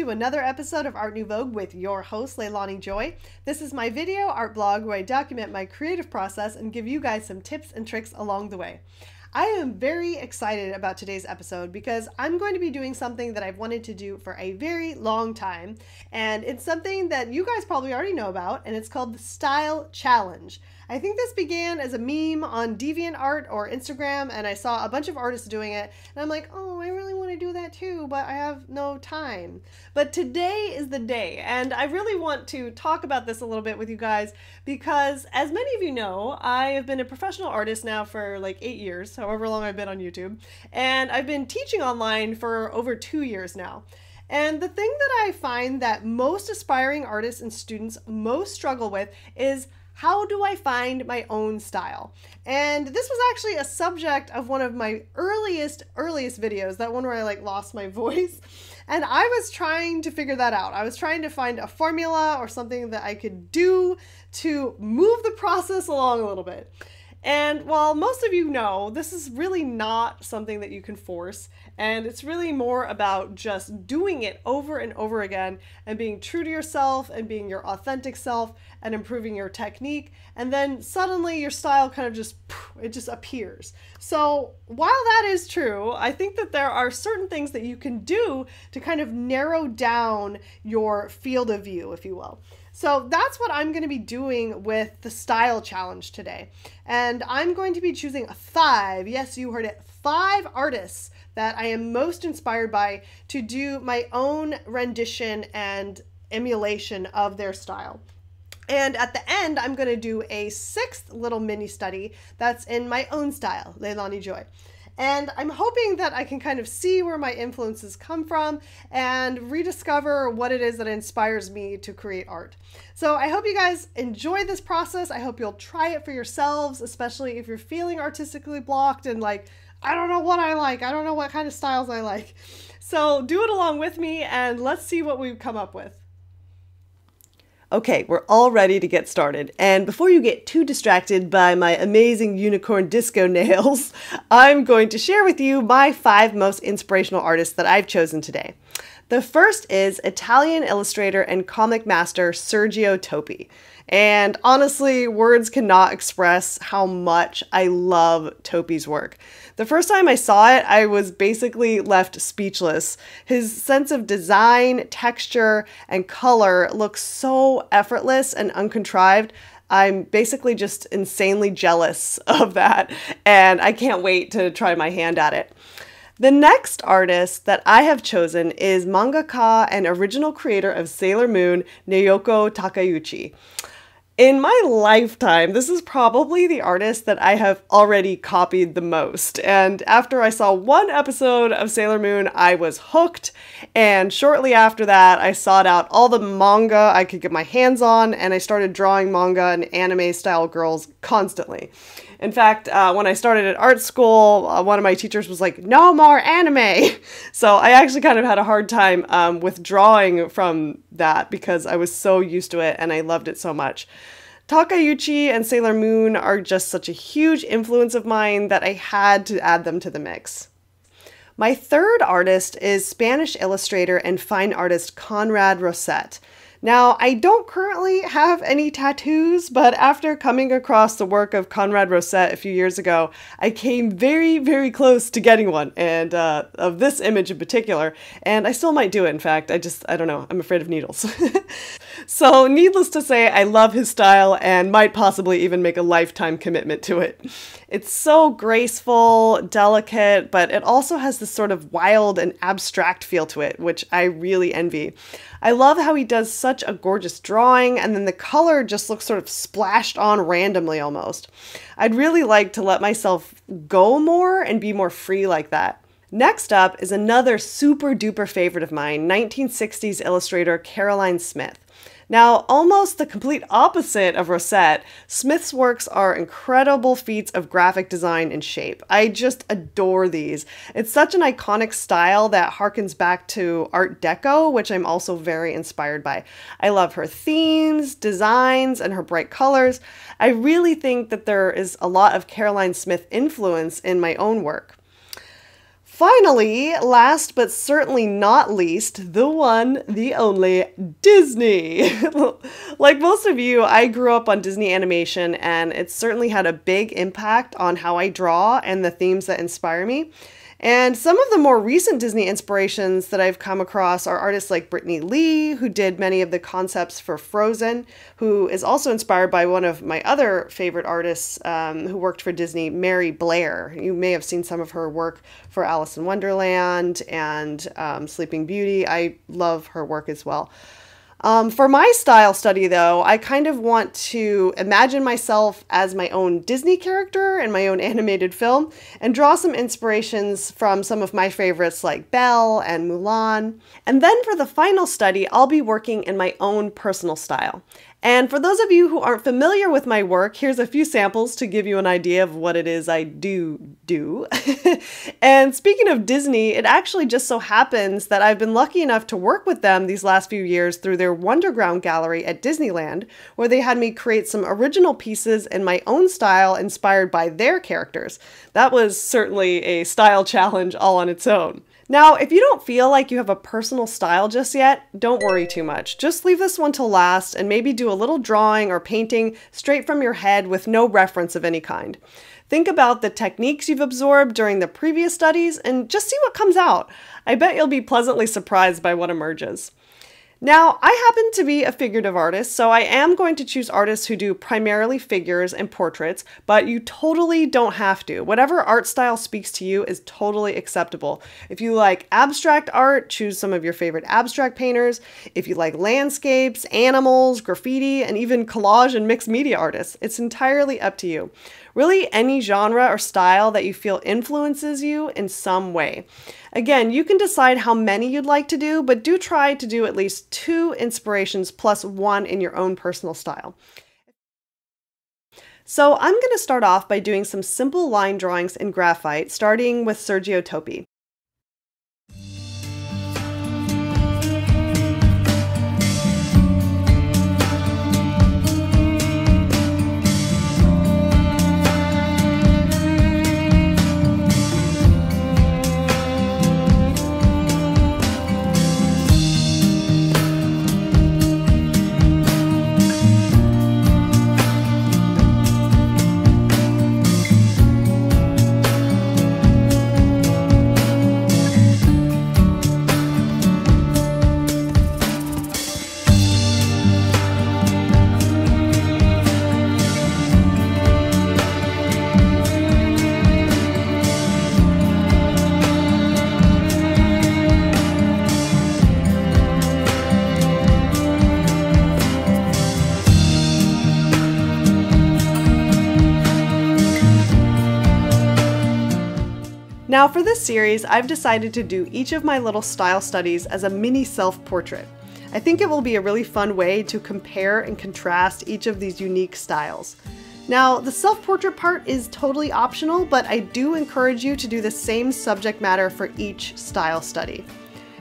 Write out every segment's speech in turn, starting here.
to another episode of Art Nouveau with your host, Leilani Joy. This is my video art blog where I document my creative process and give you guys some tips and tricks along the way. I am very excited about today's episode because I'm going to be doing something that I've wanted to do for a very long time, and it's something that you guys probably already know about, and it's called the Style Challenge. I think this began as a meme on DeviantArt or Instagram, and I saw a bunch of artists doing it, and I'm like, oh, I really want to do that too, but I have no time. But today is the day, and I really want to talk about this a little bit with you guys because, as many of you know, I have been a professional artist now for like 8 years, however long I've been on YouTube, and I've been teaching online for over 2 years now. And the thing that I find that most aspiring artists and students most struggle with is, how do I find my own style? And this was actually a subject of one of my earliest videos, that one where I like lost my voice. And I was trying to figure that out. I was trying to find a formula or something that I could do to move the process along a little bit. And while most of you know, this is really not something that you can force, and it's really more about just doing it over and over again and being true to yourself and being your authentic self and improving your technique, and then suddenly your style kind of just appears. So while that is true, I think that there are certain things that you can do to kind of narrow down your field of view, if you will. So that's what I'm going to be doing with the Style Challenge today. And I'm going to be choosing 5, yes, you heard it, 5 artists that I am most inspired by to do my own rendition and emulation of their style. And at the end, I'm going to do a 6th little mini study that's in my own style, Leilani Joy. And I'm hoping that I can kind of see where my influences come from and rediscover what it is that inspires me to create art. So I hope you guys enjoy this process. I hope you'll try it for yourselves, especially if you're feeling artistically blocked and like, I don't know what I like. I don't know what kind of styles I like. So do it along with me and let's see what we've come up with. Okay, we're all ready to get started. And before you get too distracted by my amazing unicorn disco nails, I'm going to share with you my 5 most inspirational artists that I've chosen today. The first is Italian illustrator and comic master Sergio TOPPI. And honestly, words cannot express how much I love TOPPI's work. The first time I saw it, I was basically left speechless. His sense of design, texture, and color looks so effortless and uncontrived. I'm basically just insanely jealous of that, and I can't wait to try my hand at it. The next artist that I have chosen is mangaka and original creator of Sailor Moon, NAOKO TAKEUCHI. In my lifetime, this is probably the artist that I have already copied the most. And after I saw 1 episode of Sailor Moon, I was hooked. And shortly after that, I sought out all the manga I could get my hands on, and I started drawing manga and anime style girls constantly. In fact, when I started at art school, one of my teachers was like, no more anime. So I actually kind of had a hard time withdrawing from that because I was so used to it and I loved it so much. Takeuchi and Sailor Moon are just such a huge influence of mine that I had to add them to the mix. My third artist is Spanish illustrator and fine artist CONRAD ROSET. Now, I don't currently have any tattoos, but after coming across the work of CONRAD ROSET a few years ago, I came very, very close to getting one, and of this image in particular, and I still might do it, in fact. I don't know, I'm afraid of needles. So, needless to say, I love his style and might possibly even make a lifetime commitment to it. It's so graceful, delicate, but it also has this sort of wild and abstract feel to it, which I really envy. I love how he does such a gorgeous drawing, and then the color just looks sort of splashed on randomly almost. I'd really like to let myself go more and be more free like that. Next up is another super duper favorite of mine, 1960s illustrator Caroline Smith. Now, almost the complete opposite of Rosette, Smith's works are incredible feats of graphic design and shape. I just adore these. It's such an iconic style that harkens back to Art Deco, which I'm also very inspired by. I love her themes, designs, and her bright colors. I really think that there is a lot of Caroline Smith influence in my own work. Finally, last but certainly not least, the one, the only, Disney. Like most of you, I grew up on Disney animation, and it's certainly had a big impact on how I draw and the themes that inspire me. And some of the more recent Disney inspirations that I've come across are artists like Brittney Lee, who did many of the concepts for Frozen, who is also inspired by one of my other favorite artists who worked for Disney, Mary Blair. You may have seen some of her work for Alice in Wonderland and Sleeping Beauty. I love her work as well. For my style study, though, I kind of want to imagine myself as my own Disney character in my own animated film and draw some inspirations from some of my favorites like Belle and Mulan. And then for the final study, I'll be working in my own personal style. And for those of you who aren't familiar with my work, here's a few samples to give you an idea of what it is I do. And speaking of Disney, it actually just so happens that I've been lucky enough to work with them these last few years through their WonderGround gallery at Disneyland, where they had me create some original pieces in my own style inspired by their characters. That was certainly a style challenge all on its own. Now, if you don't feel like you have a personal style just yet, don't worry too much. Just leave this one till last and maybe do a little drawing or painting straight from your head with no reference of any kind. Think about the techniques you've absorbed during the previous studies and just see what comes out. I bet you'll be pleasantly surprised by what emerges. Now, I happen to be a figurative artist, so I am going to choose artists who do primarily figures and portraits, but you totally don't have to. Whatever art style speaks to you is totally acceptable. If you like abstract art, choose some of your favorite abstract painters. If you like landscapes, animals, graffiti, and even collage and mixed media artists, it's entirely up to you. Really, any genre or style that you feel influences you in some way. Again, you can decide how many you'd like to do, but do try to do at least 2 inspirations plus 1 in your own personal style. So I'm going to start off by doing some simple line drawings in graphite, starting with Sergio TOPPI. Now for this series, I've decided to do each of my little style studies as a mini self-portrait. I think it will be a really fun way to compare and contrast each of these unique styles. Now, the self-portrait part is totally optional, but I do encourage you to do the same subject matter for each style study.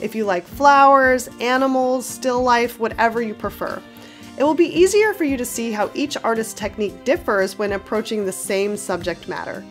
If you like flowers, animals, still life, whatever you prefer. It will be easier for you to see how each artist's technique differs when approaching the same subject matter.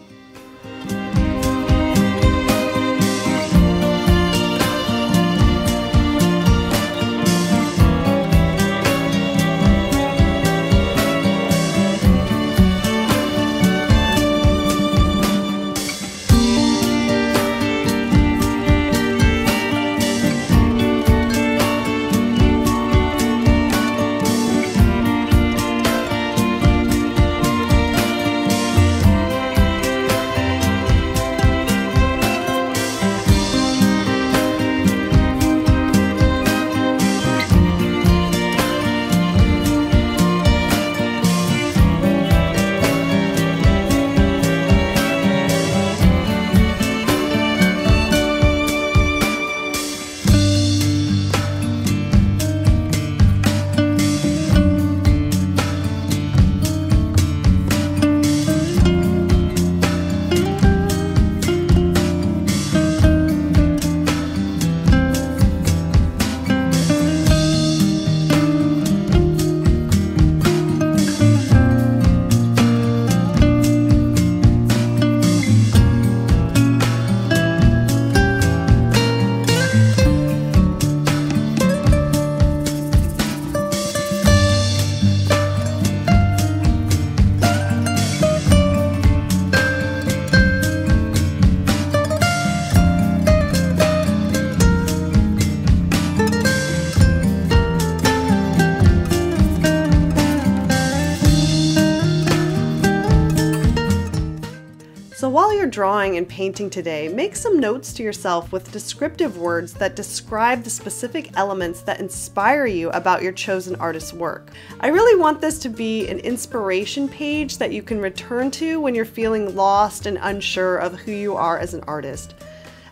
drawing and painting today, make some notes to yourself with descriptive words that describe the specific elements that inspire you about your chosen artist's work. I really want this to be an inspiration page that you can return to when you're feeling lost and unsure of who you are as an artist.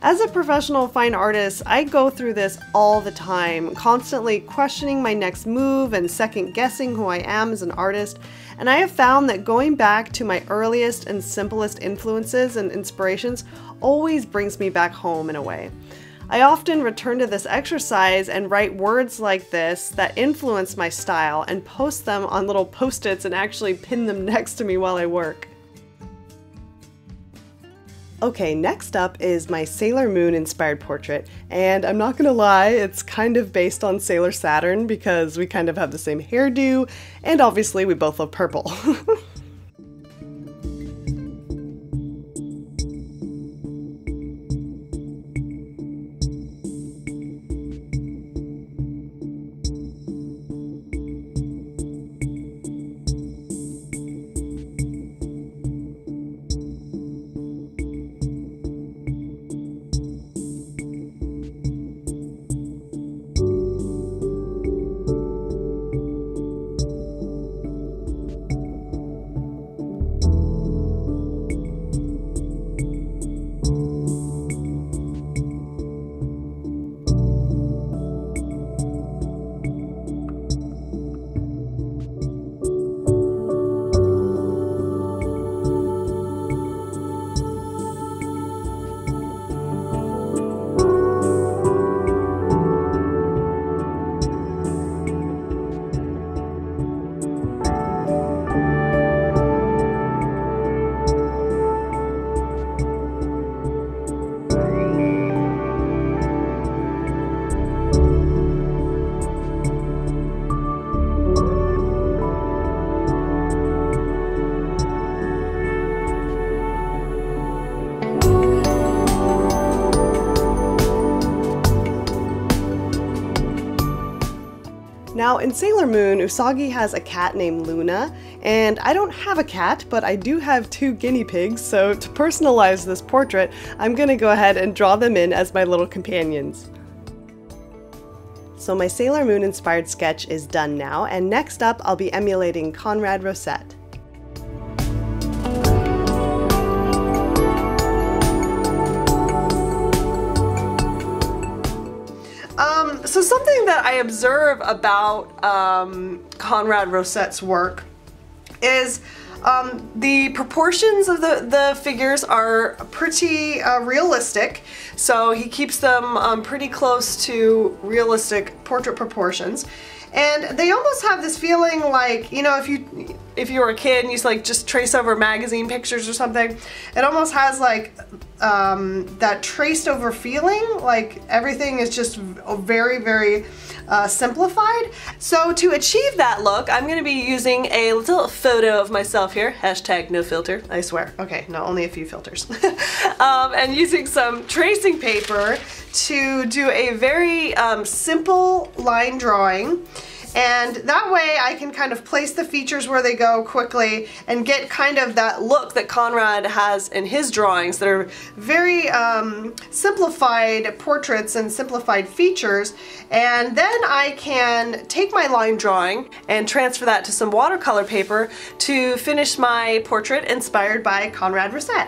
As a professional fine artist, I go through this all the time, constantly questioning my next move and second guessing who I am as an artist, and I have found that going back to my earliest and simplest influences and inspirations always brings me back home in a way. I often return to this exercise and write words like this that influence my style and post them on little post-its and actually pin them next to me while I work. Okay, next up is my Sailor Moon inspired portrait, and I'm not gonna lie, it's kind of based on Sailor Saturn because we kind of have the same hairdo, and obviously we both love purple. Now in Sailor Moon, Usagi has a cat named Luna, and I don't have a cat, but I do have 2 guinea pigs, so to personalize this portrait, I'm gonna go ahead and draw them in as my little companions. So my Sailor Moon inspired sketch is done now, and next up I'll be emulating CONRAD ROSET. So something that I observe about CONRAD ROSET's work is the proportions of the figures are pretty realistic. So he keeps them pretty close to realistic portrait proportions. And they almost have this feeling like, you know, if you were a kid and you just trace over magazine pictures or something, it almost has like that traced over feeling, like everything is just very, very simplified. So to achieve that look, I'm going to be using a little photo of myself here, hashtag no filter, I swear. Okay, no, only a few filters. And using some tracing paper to do a very simple line drawing. And that way I can kind of place the features where they go quickly and get kind of that look that CONRAD has in his drawings that are very simplified portraits and simplified features. And then I can take my line drawing and transfer that to some watercolor paper to finish my portrait inspired by CONRAD ROSET.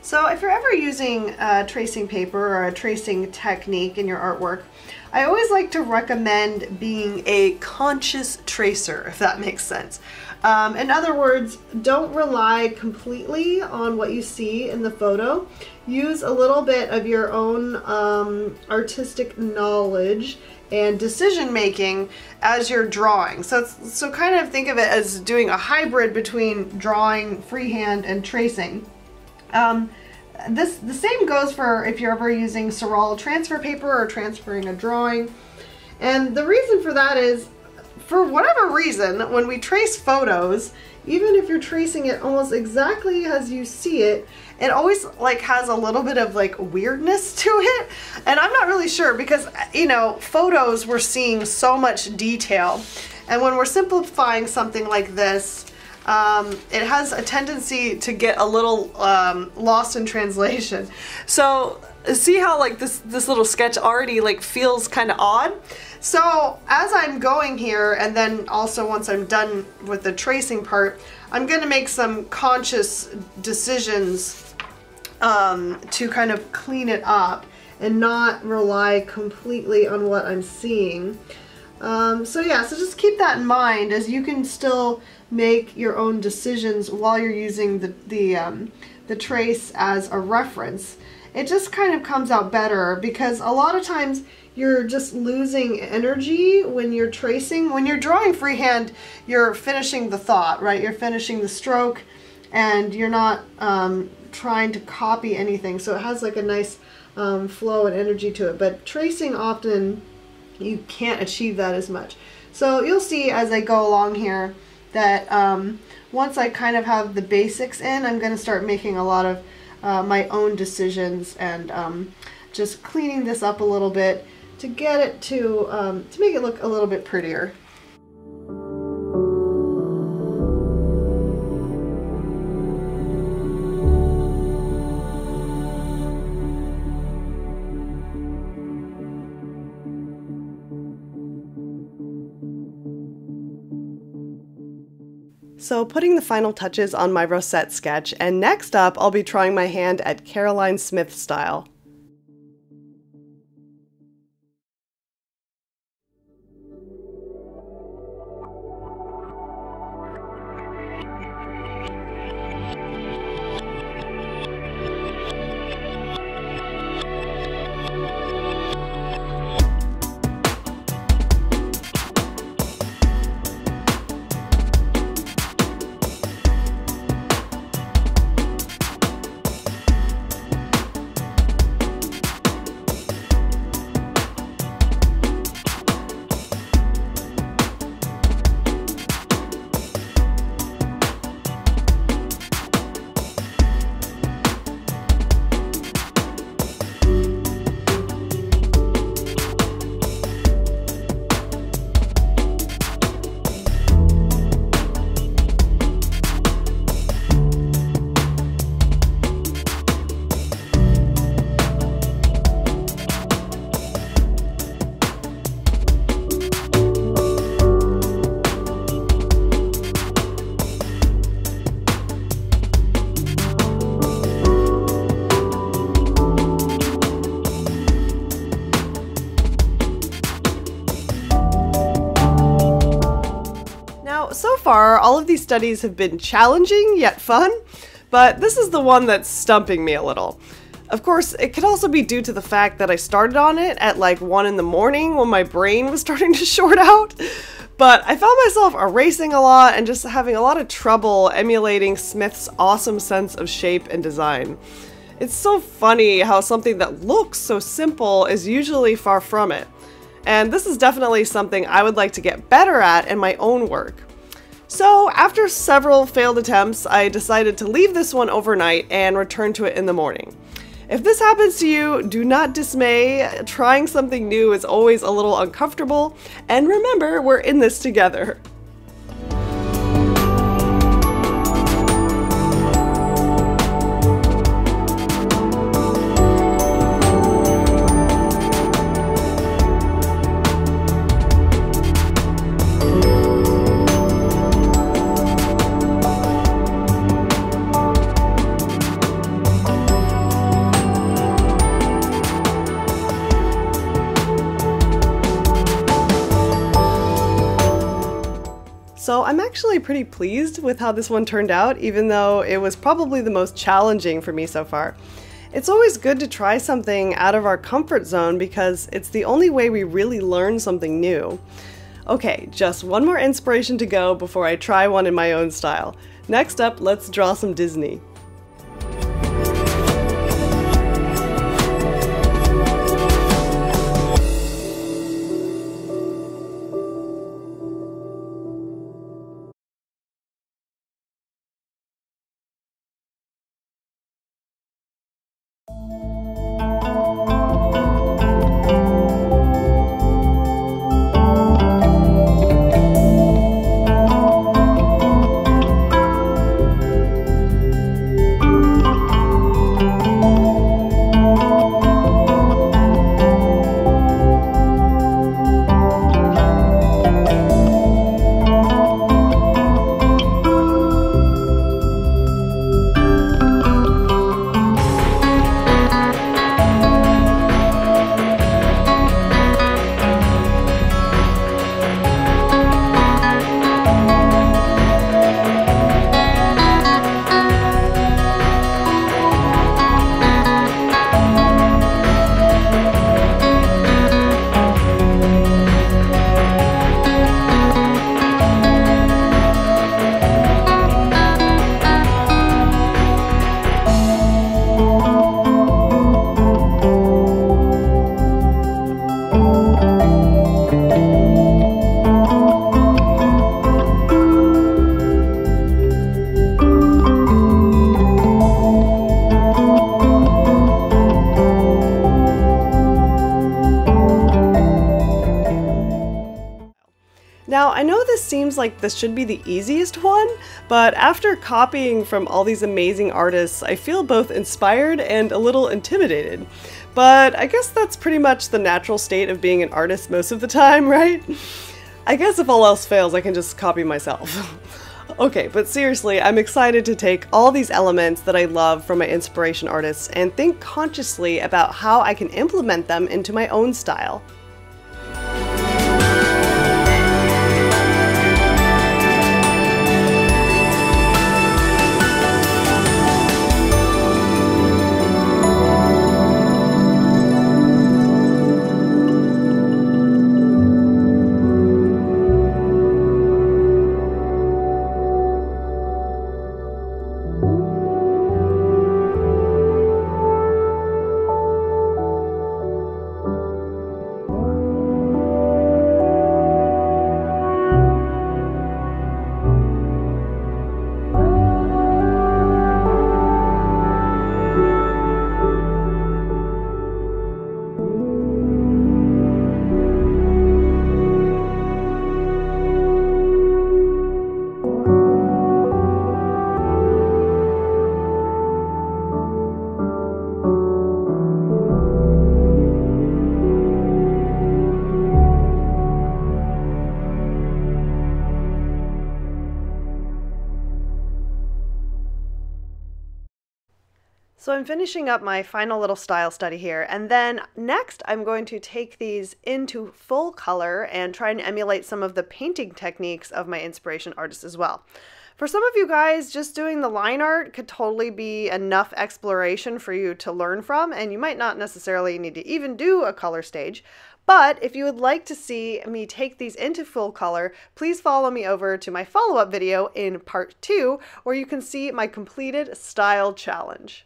So if you're ever using tracing paper or a tracing technique in your artwork, I always like to recommend being a conscious tracer, if that makes sense. In other words, don't rely completely on what you see in the photo. Use a little bit of your own artistic knowledge and decision making as you're drawing. So kind of think of it as doing a hybrid between drawing freehand and tracing. the same goes for if you're ever using Serral transfer paper or transferring a drawing. And the reason for that is, for whatever reason, when we trace photos, even if you're tracing it almost exactly as you see it, it always like has a little bit of like weirdness to it. And I'm not really sure because, you know, photos we're seeing so much detail. And when we're simplifying something like this, it has a tendency to get a little lost in translation. So see how like this little sketch already like feels kind of odd? So as I'm going here, and then also once I'm done with the tracing part, I'm going to make some conscious decisions to kind of clean it up and not rely completely on what I'm seeing. So yeah, so just keep that in mind, as you can still make your own decisions while you're using the trace as a reference. It just kind of comes out better, because a lot of times you're just losing energy when you're tracing. When you're drawing freehand, you're finishing the thought, right? You're finishing the stroke, and you're not trying to copy anything. So it has like a nice flow and energy to it. But tracing, often you can't achieve that as much. So you'll see as I go along here that once I kind of have the basics in, I'm going to start making a lot of my own decisions and just cleaning this up a little bit to get it to make it look a little bit prettier. So putting the final touches on my Rosette sketch, and next up I'll be trying my hand at Caroline Smith style. So far, all of these studies have been challenging yet fun, but this is the one that's stumping me a little. Of course, it could also be due to the fact that I started on it at like 1 in the morning when my brain was starting to short out, but I found myself erasing a lot and just having a lot of trouble emulating Smith's awesome sense of shape and design. It's so funny how something that looks so simple is usually far from it, and this is definitely something I would like to get better at in my own work. So after several failed attempts, I decided to leave this one overnight and return to it in the morning. If this happens to you, do not dismay. Trying something new is always a little uncomfortable, and remember, we're in this together. So I'm actually pretty pleased with how this one turned out, even though it was probably the most challenging for me so far. It's always good to try something out of our comfort zone because it's the only way we really learn something new. Okay, just one more inspiration to go before I try one in my own style. Next up, let's draw some Disney. I know this seems like this should be the easiest one, but after copying from all these amazing artists, I feel both inspired and a little intimidated. But I guess that's pretty much the natural state of being an artist most of the time, right? I guess if all else fails, I can just copy myself. Okay, but seriously, I'm excited to take all these elements that I love from my inspiration artists and think consciously about how I can implement them into my own style. So I'm finishing up my final little style study here, and then next I'm going to take these into full color and try and emulate some of the painting techniques of my inspiration artists as well. For some of you guys, just doing the line art could totally be enough exploration for you to learn from, and you might not necessarily need to even do a color stage. But if you would like to see me take these into full color, please follow me over to my follow-up video in part 2, where you can see my completed style challenge.